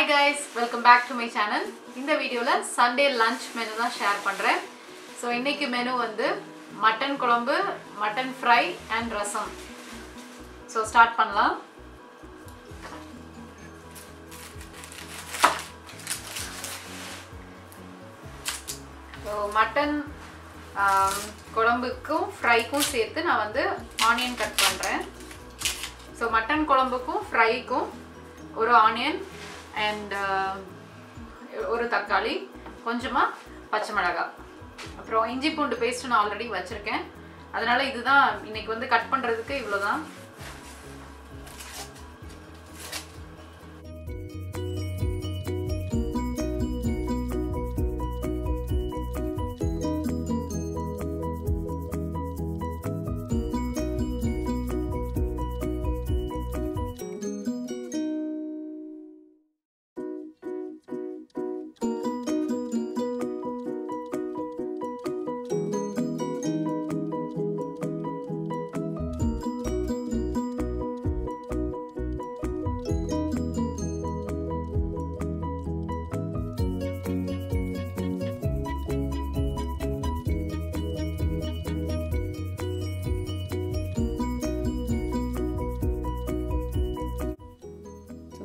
Hi guys, welcome back to my channel. இந்த வீடியோல Sunday lunch menu தான் share பண்றேன். So இன்னைக்கு மெனு வந்து மட்டன் குழம்பு, mutton fry and rasam. So start பண்ணலாம். So மட்டன் குழம்புக்கும் ஃப்ரைக்கும் சேர்த்து நான் வந்து ஆனியன் கட் பண்றேன். So மட்டன் குழம்புக்கும் ஃப்ரைக்கும் ஒரு ஆனியன் and ஒரு தக்காளி கொஞ்சமா பச்சை மிளகாய் அப்புறம் இஞ்சி பூண்டு பேஸ்ட் நான் ஆல்ரெடி வச்சிருக்கேன் அதனால இதுதான் இன்னைக்கு வந்து கட் பண்றதுக்கு இவ்வளவுதான்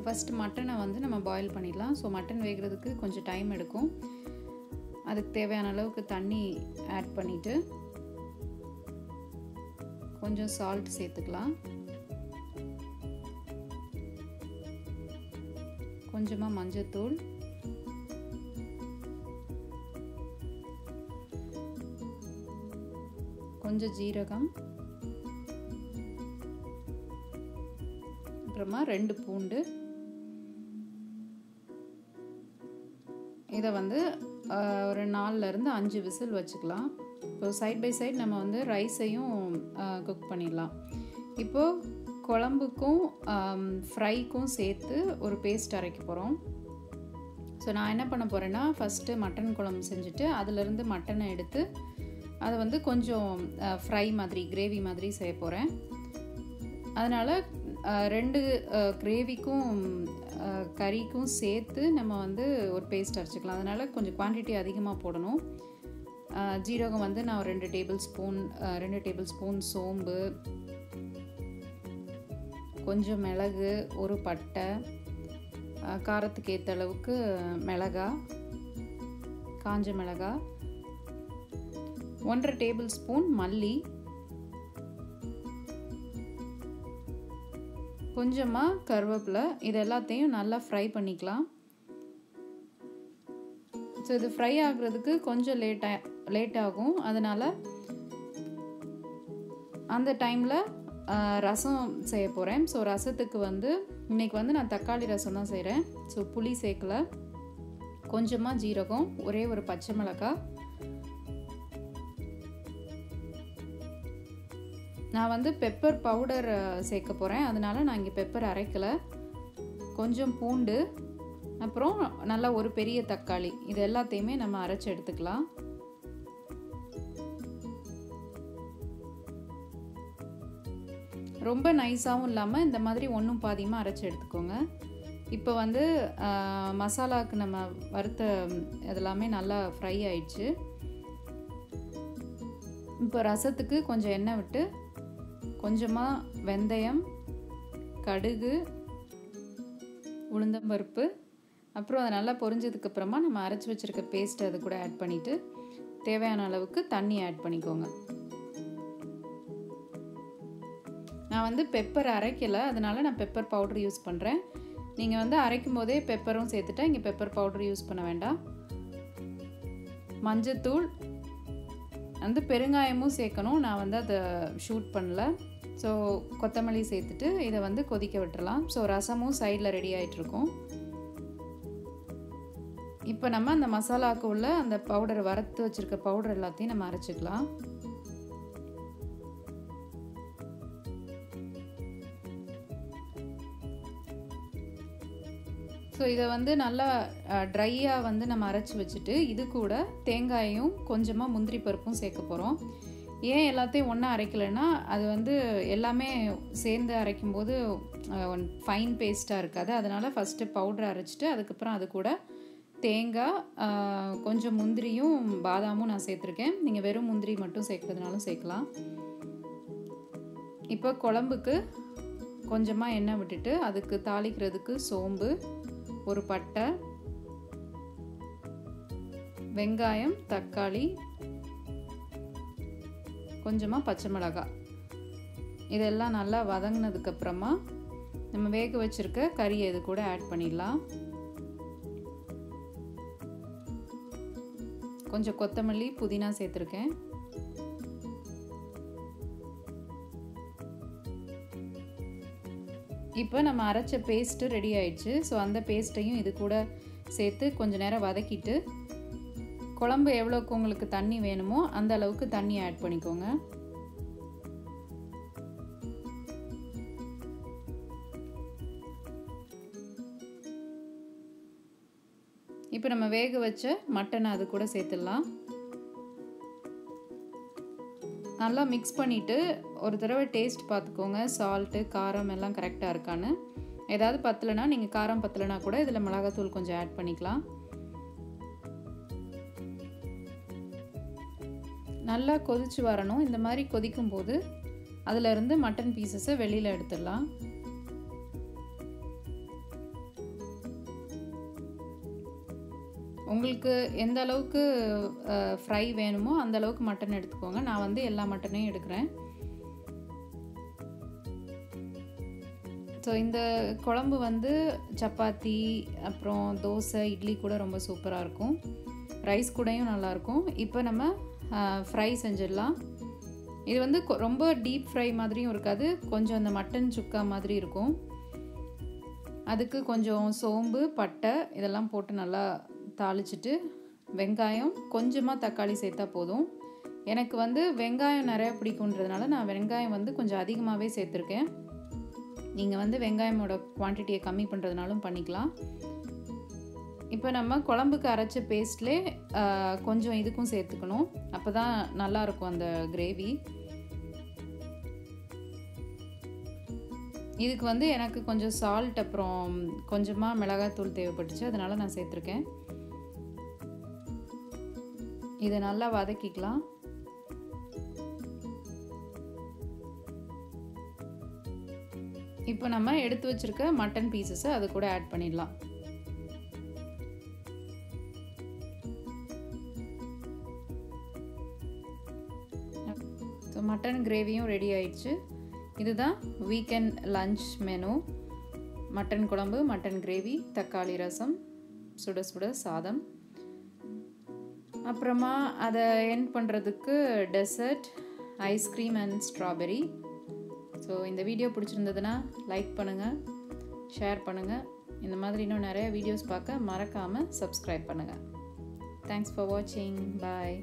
ஃபர்ஸ்ட் மட்டனை வந்து நம்ம பாயில் பண்ணிடலாம் ஸோ மட்டன் வேகிறதுக்கு கொஞ்சம் டைம் எடுக்கும் அதுக்கு தேவையான அளவுக்கு தண்ணி ஆட் பண்ணிவிட்டு கொஞ்சம் சால்ட் சேர்த்துக்கலாம் கொஞ்சமாக மஞ்சள்தூள் கொஞ்சம் ஜீரகம் அப்புறமா 2 பூண்டு இதை வந்து ஒரு 4லேருந்து 5 விசில் வச்சுக்கலாம் இப்போ சைட் பை சைட் நம்ம வந்து ரைஸையும் குக் பண்ணிடலாம் இப்போது குழம்புக்கும் ஃப்ரைக்கும் சேர்த்து ஒரு பேஸ்ட் அரைக்க போகிறோம் ஸோ நான் என்ன பண்ண போகிறேன்னா ஃபஸ்ட்டு மட்டன் குழம்பு செஞ்சுட்டு அதிலிருந்து மட்டனை எடுத்து அதை வந்து கொஞ்சம் ஃப்ரை மாதிரி கிரேவி மாதிரி செய்ய போகிறேன் அதனால் 2 கிரேவிக்கும் கறிக்கும் சேர்த்து நம்ம வந்து ஒரு பேஸ்ட் அரைச்சிக்கலாம் அதனால் கொஞ்சம் குவான்டிட்டி அதிகமாக போடணும் ஜீரகம் வந்து நான் 2 டேபிள் ஸ்பூன் சோம்பு கொஞ்சம் மிளகு ஒரு பட்டை காரத்துக்கு ஏற்ற அளவுக்கு மிளகாய் காஞ்ச மிளகாய் 1.5 டேபிள் ஸ்பூன் மல்லி கொஞ்சமாக கருவேப்பிலை இது எல்லாத்தையும் நல்லா ஃப்ரை பண்ணிக்கலாம் ஸோ இது ஃப்ரை ஆகுறதுக்கு கொஞ்சம் லேட் ஆகும் அதனால் அந்த டைமில் ரசம் செய்ய போகிறேன் ஸோ ரசத்துக்கு வந்து இன்றைக்கி வந்து நான் தக்காளி ரசம் தான் செய்கிறேன் ஸோ புளி சேர்க்கல கொஞ்சமாக ஜீரகம் ஒரே ஒரு பச்சை மிளகாய் நான் வந்து பெப்பர் பவுடர் சேர்க்க போகிறேன் அதனால் நான் இங்கே பெப்பர் அரைக்கலை கொஞ்சம் பூண்டு அப்புறம் நல்லா ஒரு பெரிய தக்காளி இது எல்லாத்தையுமே நம்ம அரைச்சி எடுத்துக்கலாம் ரொம்ப நைஸாகவும் இல்லாமல் இந்த மாதிரி ஒன்றும் பாதியமாக அரைச்சி எடுத்துக்கோங்க இப்போ வந்து மசாலாவுக்கு நம்ம வறுத்த இதெல்லாமே நல்லா ஃப்ரை ஆயிடுச்சு இப்போ ரசத்துக்கு கொஞ்சம் எண்ணெய் விட்டு கொஞ்சமாக வெந்தயம் கடுகு உளுந்தம்பருப்பு அப்புறம் அது நல்லா பொரிஞ்சதுக்கப்புறமா நம்ம அரைச்சி வச்சுருக்க பேஸ்ட் அது கூட ஆட் பண்ணிவிட்டு தேவையான அளவுக்கு தண்ணி ஆட் பண்ணிக்கோங்க நான் வந்து பெப்பர் அரைக்கலை அதனால் நான் பெப்பர் பவுடர் யூஸ் பண்ணுறேன் நீங்கள் வந்து அரைக்கும் போதே பெப்பரும் சேர்த்துட்டா இங்கே பெப்பர் பவுடர் யூஸ் பண்ண வேண்டாம் மஞ்சத்தூள் வந்து பெருங்காயமும் சேர்க்கணும் நான் வந்து அதை ஷூட் பண்ணல ஸோ கொத்தமல்லி சேர்த்துட்டு இதை வந்து கொதிக்க விட்டுறலாம் ஸோ ரசமும் சைடில் ரெடி ஆகிட்டுருக்கும் இப்போ நம்ம அந்த மசாலாவுக்கு உள்ள அந்த பவுடர் வறுத்து வச்சுருக்க பவுடர் எல்லாத்தையும் நம்ம அரைச்சிக்கலாம் ஸோ இதை வந்து நல்லா ட்ரையாக வந்து நம்ம அரைச்சி வச்சுட்டு இது கூட தேங்காயும் கொஞ்சமாக முந்திரி பருப்பும் சேர்க்க போகிறோம் ஏன் எல்லாத்தையும் ஒன்றா அரைக்கலைன்னா அது வந்து எல்லாமே சேர்ந்து அரைக்கும்போது ஃபைன் பேஸ்ட்டாக இருக்காது. அதனால் ஃபஸ்ட்டு பவுட்ரு அரைச்சிட்டு அதுக்கப்புறம் அது கூட தேங்காய், கொஞ்சம் முந்திரியும் பாதாமும் நான் சேர்த்துருக்கேன். நீங்கள் வெறும் முந்திரி மட்டும் சேர்க்குறதுனாலும் சேர்க்கலாம். இப்போ குழம்புக்கு கொஞ்சமாக எண்ணெய் விட்டுட்டு அதுக்கு தாளிக்கிறதுக்கு சோம்பு, ஒரு பட்டை, வெங்காயம், தக்காளி, கொஞ்சமாக பச்சை மிளகாய் இதெல்லாம் நல்லா வதங்கினதுக்கப்புறமா நம்ம வேக வச்சுருக்க கறியை இது கூட ஆட் பண்ணிடலாம். கொஞ்சம் கொத்தமல்லி, புதினா சேர்த்துருக்கேன். இப்போ நம்ம அரைச்ச பேஸ்ட்டு ரெடி ஆயிடுச்சு. ஸோ அந்த பேஸ்ட்டையும் இது கூட சேர்த்து கொஞ்சம் நேரம் வதக்கிட்டு குழம்பு எவ்வளோக்கு உங்களுக்கு தண்ணி வேணுமோ அந்த அளவுக்கு தண்ணி ஆட் பண்ணிக்கோங்க. இப்போ நம்ம வேக வச்ச மட்டனை அது கூட சேர்த்துடலாம். நல்லா மிக்ஸ் பண்ணிவிட்டு ஒரு தடவை டேஸ்ட் பார்த்துக்கோங்க. சால்ட்டு, காரம் எல்லாம் கரெக்டாக இருக்கான்னு. ஏதாவது பத்தலைனா நீங்கள் காரம் பத்தலைனா கூட இதில் மிளகாத்தூள் கொஞ்சம் ஆட் பண்ணிக்கலாம். நல்லா கொதிச்சு வரணும். இந்த மாதிரி கொதிக்கும் போது அதிலிருந்து மட்டன் பீசஸை வெளியில் எடுத்துடலாம். உங்களுக்கு எந்த அளவுக்கு ஃப்ரை வேணுமோ அந்த அளவுக்கு மட்டன் எடுத்துக்கோங்க. நான் வந்து எல்லா மட்டனையும் எடுக்கிறேன். ஸோ இந்த குழம்பு வந்து சப்பாத்தி, அப்புறம் தோசை, இட்லி கூட ரொம்ப சூப்பராக இருக்கும். ரைஸ் கூடயும் நல்லாயிருக்கும். இப்போ நம்ம ஃப்ரை செஞ்சிடலாம். இது வந்து ரொம்ப டீப் ஃப்ரை மாதிரியும் இருக்காது, கொஞ்சம் அந்த மட்டன் சுக்கா மாதிரி இருக்கும். அதுக்கு கொஞ்சம் சோம்பு, பட்டை இதெல்லாம் போட்டு நல்லா தாளிச்சிட்டு வெங்காயம், கொஞ்சமாக தக்காளி சேர்த்தா போதும். எனக்கு வந்து வெங்காயம் நிறையா பிடிக்குன்றதுனால நான் வெங்காயம் வந்து கொஞ்சம் அதிகமாகவே சேர்த்துருக்கேன். நீங்கள் வந்து வெங்காயமோட குவான்டிட்டியை கம்மி பண்ணுறதுனாலும் பண்ணிக்கலாம். இப்போ நம்ம குழம்புக்கு அரைச்ச பேஸ்ட்லே கொஞ்சம் இதுக்கும் சேர்த்துக்கணும். அப்போ தான் நல்லாயிருக்கும் அந்த கிரேவி. இதுக்கு வந்து எனக்கு கொஞ்சம் சால்ட் அப்புறம் கொஞ்சமாக மிளகாய்த்தூள் தேவைப்பட்டுச்சு, அதனால் நான் சேர்த்துருக்கேன். இதை நல்லா வதக்கிக்கலாம். இப்போ நம்ம எடுத்து வச்சிருக்க மட்டன் பீசஸை அது கூட ஆட் பண்ணிடலாம். ஸோ மட்டன் கிரேவியும் ரெடி ஆயிடுச்சு. இதுதான் வீக்கெண்ட் லஞ்ச் மெனு. மட்டன் குழம்பு, மட்டன் கிரேவி, தக்காளி ரசம், சுட சுட சாதம். அப்புறமா அதை எண்ட் பண்ணுறதுக்கு dessert, ice cream and strawberry. So இந்த வீடியோ பிடிச்சிருந்ததுன்னா லைக் பண்ணுங்கள், ஷேர் பண்ணுங்கள். இந்த மாதிரி இன்னும் நிறைய வீடியோஸ் பார்க்க மறக்காமல் சப்ஸ்கிரைப் பண்ணுங்கள். தேங்க்ஸ் ஃபார் வாட்சிங். பாய்.